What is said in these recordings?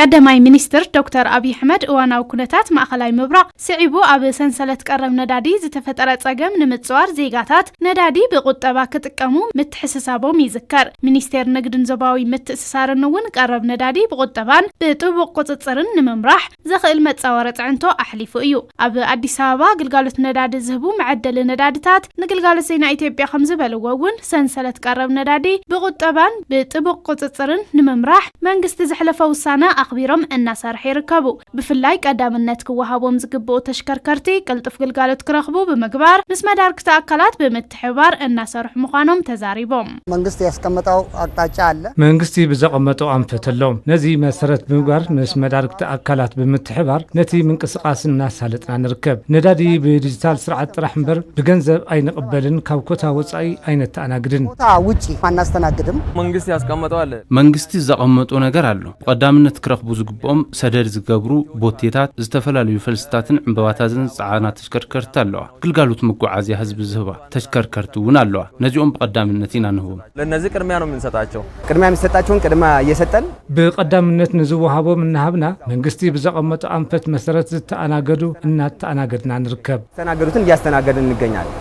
ቀዳማይ ሚኒስትር ዶክተር አብይ አሕመድ እዋናው ኩነታት ማእኸላይ ምብራቅ ስዒቡ ኣብ ሰንሰለት ቀረብ ነዳዲ ዝተፈጠረ ጸገም ንምጽዋር ዜጋታት ነዳዲ ብቁጠባ ክጥቀሙ ምትሕስሳቦም ይዝከር ሚኒስቴር ንግድን ዞባዊ ምትእስሳርን እውን ቀረብ ነዳዲ ብቁጠባን ብጥቡቅ ቁጽጽርን ንምምራሕ ዘኽእል መጻወረ ጽዕንቶ ኣሕሊፉ እዩ ኣብ አዲስ አበባ ግልጋሎት ነዳዲ ዝህቡ መዓደሊ ነዳዲታት ንግልጋሎት ዜና ኢትዮጵያ ከም ዝበልዎ እውን ሰንሰለት ቀረብ ነዳዲ ብቁጠባን ብጥቡቅ ቁጽጽርን ንምምራሕ መንግስቲ ዝሕለፈ ውሳነ أخبرهم أن صارح يركبوا بفلاي قدامنت كوهابهم زقبوا تشكركرتي قلطف قلقالت كرخبوا بمقبار مس مدارك تأكلات بمتحبار أن صارح مخانهم تزاريبهم منغستي يسكمتاو أقطاچ አለ መንግስቲ ብዘቀመጠው አንፈተሎም ነዚ መሰረት ምግባር ምስ መዳርክ ተአካላት በመተሕባር ነቲ ምንቅስቃስና ሳለጥና ንርከብ ነዳዲ በዲጂታል ስርዓት ጥራሕ ምበር በገንዘብ አይነቀበልን ካብ ኮታ ወጻይ አይነት ተአናግድን ኮታ ውጪ ማናስተናግድም መንግስቲ ያስቀመጠው አለ መንግስቲ ዘቀመጠው ነገር አለ ቀዳምነት ክረኽቡ ዝግቦም ሰደድ ዝገብሩ ቦቴታት ዝተፈላልዩ ፈልስታትን ዕምባባታትን ጻዓና ተሽከርከርት ኣለዋ ግልጋሎት መጓዓዝያ ህዝብ ዝህባ ተሽከርከርት እውን ኣለዋ ነዚኦም በቀዳምነት ኢና ንህቦም ለነዚህ ቅድሚያ ነው የምንሰጣቸው ቅድሚያ የሚሰጣቸውን ቅድማ እየሰጠን በቀዳምነት ንዝወሃቦም እናሃብና መንግስቲ ብዘቀመጠው አንፈት መሰረት ዝተአናገዱ እና ተአናገድና ንርከብ ተናገዱትን እያስተናገድን እንገኛለን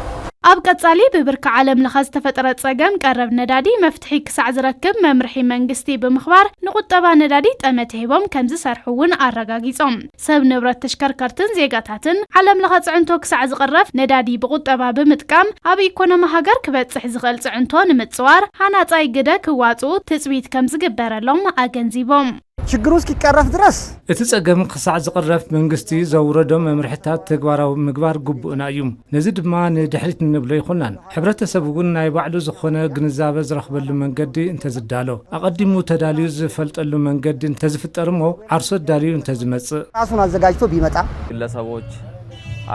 ኣብ ቀጻሊ ብብርካ ዓለም ለኸ ዝተፈጠረ ጸገም ቀረብ ነዳዲ መፍትሒ ክሳዕ ዝረክብ መምርሒ መንግስቲ ብምኽባር ንቁጠባ ነዳዲ ጠመት ሂቦም ከም ዝሰርሑውን ኣረጋጊጾም ሰብ ንብረት ተሽከርከርትን ዜጋታትን ዓለም ለኸ ጽዕንቶ ክሳዕ ዝቕረፍ ነዳዲ ብቁጠባ ብምጥቃም ኣብ ኢኮኖሚ ሃገር ክበጽሕ ዝኽእል ጽዕንቶ ንምጽዋር ሃናጻይ ግደ ክዋጽኡ ትጽቢት ከም ዝግበረሎም ኣገንዚቦም ችግሩ እስኪቀረፍ ድረስ እቲ ጸገም ክሳዕ ዝቕረፍ መንግስቲ ዘውረዶም መምርሕታት ተግባራዊ ምግባር ግቡእና እዩ ነዚ ድማ ንድሕሪት ንብሎ ይኹናን ሕብረተሰብ እውን ናይ ባዕሉ ዝኾነ ግንዛበ ዝረኽበሉ መንገዲ እንተዝዳሎ ኣቐዲሙ ተዳልዩ ዝፈልጠሉ መንገዲ እንተዝፍጠርሞ ዓርሶ ዳልዩ እንተዝመጽእ ራሱን አዘጋጅቶ ቢመጣ ግለሰቦች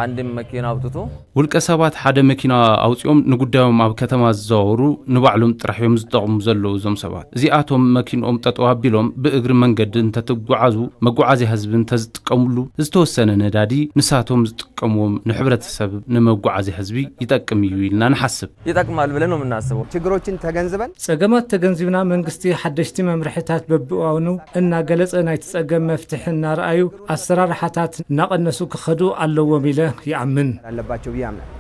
አንድ መኪና አውጥቶ ውልቀ ሰባት ሓደ መኪና አውጽኦም ንጉዳዮም ኣብ ከተማ ዝዘዋወሩ ንባዕሎም ጥራሕዮም ዝጠቕሙ ዘለው ዞም ሰባት እዚኣቶም መኪኖም ጠጠው ኣቢሎም ብእግሪ መንገዲ እንተተጓዓዙ መጓዓዝያ ህዝብን ተዝጥቀሙሉ ዝተወሰነ ነዳዲ ንሳቶም ዝጥቀምዎም ንሕብረተሰብ ንመጓዓዝያ ህዝቢ ይጠቅም እዩ ኢልና ንሓስብ ይጠቅማል ብለን ነው የምናስበው ችግሮችን ተገንዝበን ጸገማት ተገንዝብና መንግስቲ ሓደሽቲ መምርሕታት በብዋኑ እና ገለጸ ናይ ተጸገም መፍትሕና ረአዩ ኣሰራርሓታት ናቀነሱ ክኸዱ ኣለዎም ኢለ ይኣምን አለባቸው ቢያምና